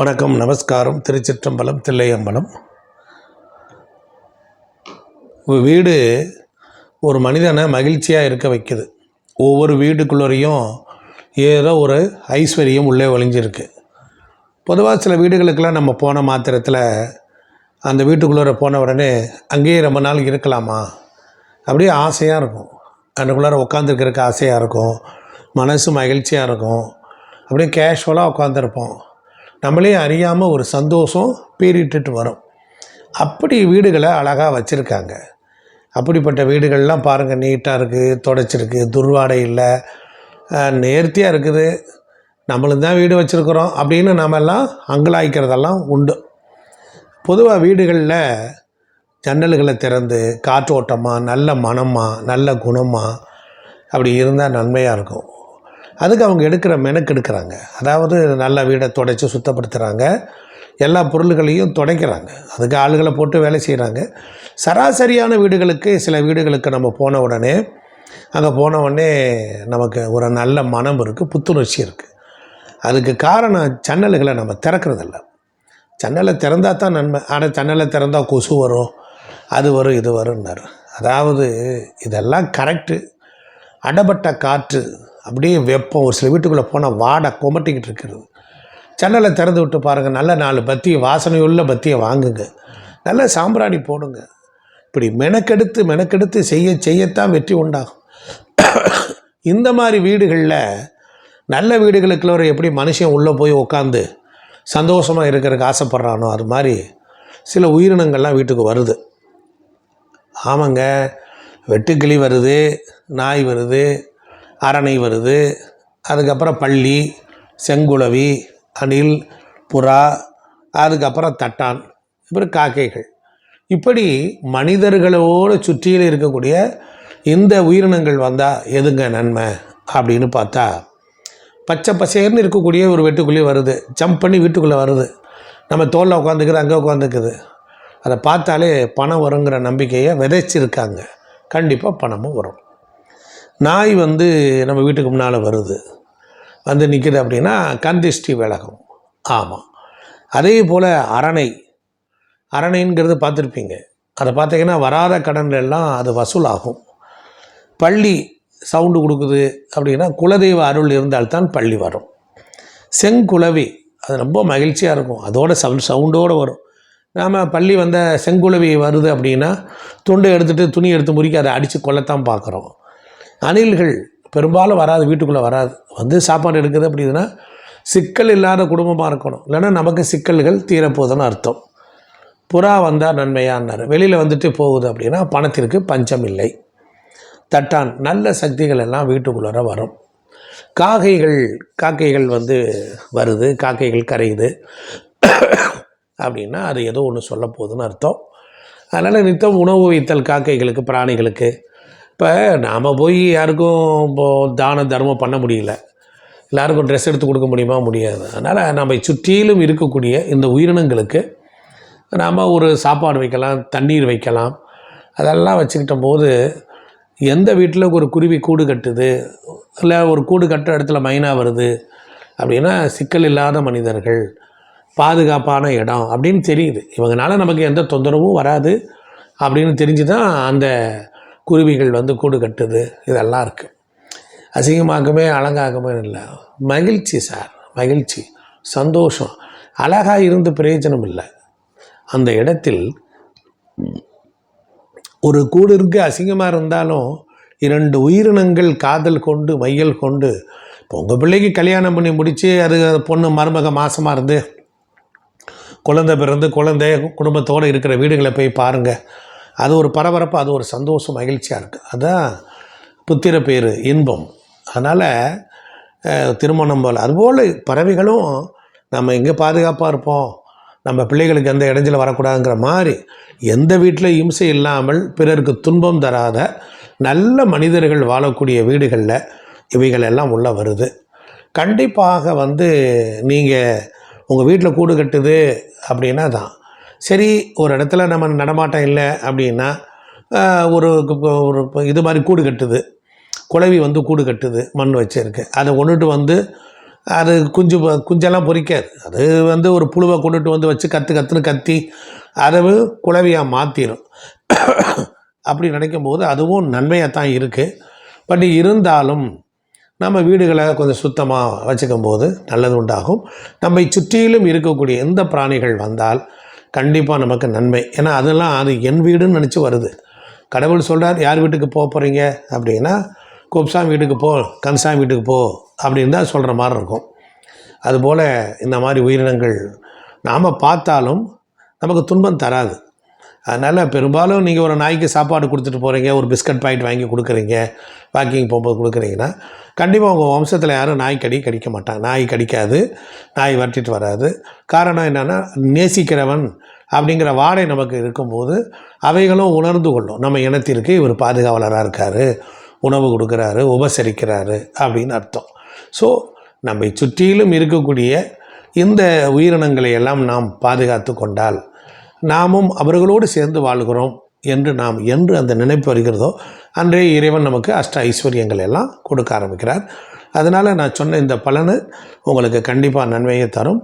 வணக்கம், நமஸ்காரம். திருச்சிற்றம்பலம், தில்லையம்பலம். வீடு ஒரு மனிதனை மகிழ்ச்சியாக இருக்க வைக்குது. ஒவ்வொரு வீடுக்குள்ளேயும் ஏதோ ஒரு ஐஸ்வர்யம் உள்ளே ஒளிஞ்சிருக்கு. பொதுவாக சில வீடுகளுக்கெல்லாம் நம்ம போன மாத்திரத்தில் அந்த வீட்டுக்குள்ளே போன உடனே அங்கேயே ரொம்ப நாள் இருக்கலாமா அப்படியே ஆசையாக இருக்கும். அதுக்குள்ளார உட்காந்துருக்கிறதுக்கு ஆசையாக இருக்கும், மனசு மகிழ்ச்சியாக இருக்கும். அப்படியே கேஷுவலாக உட்காந்துருப்போம். நம்மளே அறியாமல் ஒரு சந்தோஷம் பீறிட்டுட்டு வரும். அப்படி வீடுகளை அழகாக வச்சுருக்காங்க. அப்படிப்பட்ட வீடுகள்லாம் பாருங்கள், நீட்டாக இருக்குது, தொடச்சிருக்கு, துர்வாடை இல்லை, நேர்த்தியாக இருக்குது. நம்மளும் தான் வீடு வச்சுருக்குறோம் அப்படின்னு நம்மெல்லாம் அங்கலாய்க்கிறதெல்லாம் உண்டு. பொதுவாக வீடுகளில் ஜன்னல்களை திறந்து காற்றோட்டமாக, நல்ல மனமாக, நல்ல குணமாக அப்படி இருந்தால் நன்மையாக இருக்கும். அதுக்கு அவங்க மெனக்கெடுக்கிறாங்க. அதாவது நல்ல வீடை துடைச்சி சுத்தப்படுத்துகிறாங்க, எல்லா பொருள்களையும் துடைக்கிறாங்க, அதுக்கு ஆளுகளை போட்டு வேலை செய்கிறாங்க. சராசரியான வீடுகளுக்கு, சில வீடுகளுக்கு நம்ம போன உடனே நமக்கு ஒரு நல்ல மனம் இருக்குது, புத்துணர்ச்சி இருக்குது. அதுக்கு காரணம் ஜன்னல்களை நம்ம திறக்கிறதில்ல. ஜன்னலை திறந்தால் தான் நன்மை. ஆனால் ஜன்னலை திறந்தால் கொசு வரும், அது வரும், இது வரும்னார். அதாவது இதெல்லாம் கரெக்டு. அடப்பட்ட காற்று, அப்படியே வெப்பம், ஒரு சில வீட்டுக்குள்ளே போனால் வாடை கொமட்டிக்கிட்டு இருக்கிறது. ஜன்னலை திறந்து விட்டு பாருங்கள், நல்ல 4 பத்தியை, வாசனையுள்ள பத்தியை வாங்குங்க, நல்ல சாம்பிராணி போடுங்க. இப்படி மெனக்கெடுத்து செய்யத்தான் வெற்றி உண்டாகும். இந்த மாதிரி வீடுகளில், நல்ல வீடுகளுக்குள்ள எப்படி மனுஷன் உள்ளே போய் உட்காந்து சந்தோஷமாக இருக்கிறதுக்கு ஆசைப்பட்றானோ, அது மாதிரி சில உயிரினங்கள்லாம் வீட்டுக்கு வருது. ஆமாங்க, வெட்டுக்கிளி வருது, நாய் வருது, அரணை வருது, அதுக்கப்புறம் பள்ளி, செங்குளவி, அணில், புறா, அதுக்கப்புறம் தட்டான், அப்புறம் காக்கைகள். இப்படி மனிதர்களோடு சுற்றியில் இருக்கக்கூடிய இந்த உயிரினங்கள் வந்தால் எதுங்க நன்மை அப்படின்னு பார்த்தா, பச்சை பசேர்னு இருக்கக்கூடிய ஒரு வீட்டுக்குள்ளேயே வருது, ஜம்ப் பண்ணி வீட்டுக்குள்ளே வருது, நம்ம தோளில் உட்காந்துக்குது, அங்கே உட்காந்துக்குது. அதை பார்த்தாலே பணம் வருங்கிற நம்பிக்கையை விதைச்சிருக்காங்க. கண்டிப்பாக பணமும் வரும். நாய் நம்ம வீட்டுக்கு முன்னால் வருது, நிற்குது அப்படின்னா கந்திஷ்டி விலகும். ஆமாம். அதே போல் அரணைங்கிறது பார்த்துருப்பீங்க. அதை பார்த்தீங்கன்னா வராத கடன் எல்லாம் அது வசூலாகும். பள்ளி சவுண்டு கொடுக்குது அப்படின்னா குலதெய்வ அருள் இருந்தால்தான் பள்ளி வரும். செங்குளவி, அது ரொம்ப மகிழ்ச்சியாக இருக்கும், அதோட சவுண்டோடு வரும். நாம் பள்ளி செங்குளவி வருது அப்படின்னா துண்டை எடுத்துகிட்டு துணி எடுத்து முறிக்க அதை அடித்து கொல்லத்தான் பார்க்குறோம். அணில்கள் பெரும்பாலும் வராது, வீட்டுக்குள்ளே வராது. சாப்பாடு எடுக்குது அப்படின்னா சிக்கல் இல்லாத குடும்பமாக இருக்கணும், இல்லைன்னா நமக்கு சிக்கல்கள் தீரப்போகுதுன்னு அர்த்தம். புறா வந்தால் நன்மையானார். வெளியில் போகுது அப்படின்னா பணத்திற்கு பஞ்சம் இல்லை. தட்டான், நல்ல சக்திகள் எல்லாம் வீட்டுக்குள்ளே வரும். காக்கைகள் வருது, காக்கைகள் கரையுது அப்படின்னா அது ஏதோ ஒன்று சொல்ல போகுதுன்னு அர்த்தம். அதனால் நித்தம் உணவு வைத்தல் காக்கைகளுக்கு, பிராணிகளுக்கு. இப்போ நாம் போய் யாருக்கும் இப்போது தான தர்மம் பண்ண முடியல, எல்லாருக்கும் ட்ரெஸ் எடுத்து கொடுக்க முடியுமா? முடியாது. அதனால் நம்ம சுற்றிலும் இருக்கக்கூடிய இந்த உயிரினங்களுக்கு நாம் ஒரு சாப்பாடு வைக்கலாம், தண்ணீர் வைக்கலாம். அதெல்லாம் வச்சுக்கிட்ட போது எந்த வீட்டில் ஒரு குருவி கூடு கட்டுது, இல்லை ஒரு கூடு கட்டுற இடத்துல மைனா வருது அப்படின்னா சிக்கல் இல்லாத மனிதர்கள், பாதுகாப்பான இடம் அப்படின்னு தெரியுது. இவங்களால நமக்கு எந்த தொந்தரவும் வராது அப்படின்னு தெரிஞ்சு தான் அந்த குருவிகள் கூடு கட்டுது. இதெல்லாம் இருக்குது. அசிங்கமாகவே அழகாகவே இல்லை, மகிழ்ச்சி சார், மகிழ்ச்சி, சந்தோஷம். அழகாக இருந்து பிரயோஜனம் இல்லை. அந்த இடத்தில் ஒரு கூடு இருக்கு, அசிங்கமாக இருந்தாலும் 2 உயிரினங்கள் காதல் கொண்டு மையல் கொண்டு, இப்போ உங்கள் பிள்ளைக்கு கல்யாணம் பண்ணி முடித்து அது பொண்ணு மருமக மாசமாக இருந்து குழந்தை பிறந்து குழந்தை குடும்பத்தோடு இருக்கிற வீடுகளை போய் பாருங்கள். அது ஒரு பரபரப்பு, அது ஒரு சந்தோஷம், மகிழ்ச்சியாக இருக்குது. அதுதான் புத்திர பேர், இன்பம். அதனால் திருமணம் போல் அதுபோல் பறவைகளும் நம்ம எங்கே பாதுகாப்பாக இருப்போம், நம்ம பிள்ளைகளுக்கு எந்த இடைஞ்சல வரக்கூடாதுங்கிற மாதிரி எந்த வீட்டில் இம்சை இல்லாமல் பிறருக்கு துன்பம் தராத நல்ல மனிதர்கள் வாழக்கூடிய வீடுகளில் இவைகள் எல்லாம் உள்ளே வருது. கண்டிப்பாக நீங்கள் உங்கள் வீட்டில் கூடு கட்டுது அப்படின்னா தான் சரி. ஒரு இடத்துல நம்ம நடமாட்டம் இல்லை அப்படின்னா ஒரு இது மாதிரி கூடு கட்டுது, குளவி கூடு கட்டுது, மண் வச்சுருக்கு, அதை கொண்டுட்டு அது குஞ்செல்லாம் பொரிக்காது. அது வந்து ஒரு புழுவை கொண்டுட்டு வந்து வச்சு கத்துன்னு கத்தி அதை குளவியாக மாற்றிடும். அப்படி நினைக்கும் போது அதுவும் நன்மையாக தான் இருக்குது. பட் இருந்தாலும் நம்ம வீடுகளை கொஞ்சம் சுத்தமாக வச்சுக்கும் போது நல்லது உண்டாகும். நம்மை சுற்றிலும் இருக்கக்கூடிய எந்த பிராணிகள் வந்தால் கண்டிப்பாக நமக்கு நன்மை. ஏன்னா அதெல்லாம் அது என் வீடுன்னு நினச்சி வருது. கடவுள் சொல்கிறார், யார் வீட்டுக்கு போக போகிறீங்க அப்படின்னா, குப்சாமி வீட்டுக்கு போ, கன்சாமி வீட்டுக்கு போ அப்படின்னு தான் சொல்கிற மாதிரி இருக்கும். அதுபோல் இந்த மாதிரி உயிரினங்கள் நாம் பார்த்தாலும் நமக்கு துன்பம் தராது. அதனால் பெரும்பாலும் நீங்கள் ஒரு நாய்க்கு சாப்பாடு கொடுத்துட்டு போகிறீங்க, ஒரு பிஸ்கட் பாக்கெட் வாங்கி கொடுக்குறீங்க, வாக்கிங் போகும்போது கொடுக்குறீங்கன்னா, கண்டிப்பாக உங்கள் வம்சத்தில் யாரும் நாய் கடிக்க மாட்டாங்க. நாய் கடிக்காது, நாய் வரட்டிட்டு வராது. காரணம் என்னென்னா, நேசிக்கிறவன் அப்படிங்கிற வாடை நமக்கு இருக்கும்போது அவைகளும் உணர்ந்து கொள்ளும், நம்ம இனத்திற்கு இவர் பாதுகாவலராக இருக்கார், உணவு கொடுக்குறாரு, உபசரிக்கிறாரு அப்படின்னு அர்த்தம். ஸோ நம்மை சுற்றிலும் இருக்கக்கூடிய இந்த உயிரினங்களை எல்லாம் நாம் பாதுகாத்து கொண்டால் நாமும் அவர்களோடு சேர்ந்து வாழ்கிறோம் என்று அந்த நினைப்பு வருகிறதோ அன்றே இறைவன் நமக்கு அஷ்ட ஐஸ்வர்யங்கள் எல்லாம் கொடுக்க ஆரம்பிக்கிறார். அதனால் நான் சொன்ன இந்த பலனை உங்களுக்கு கண்டிப்பாக நன்மையை தரும்.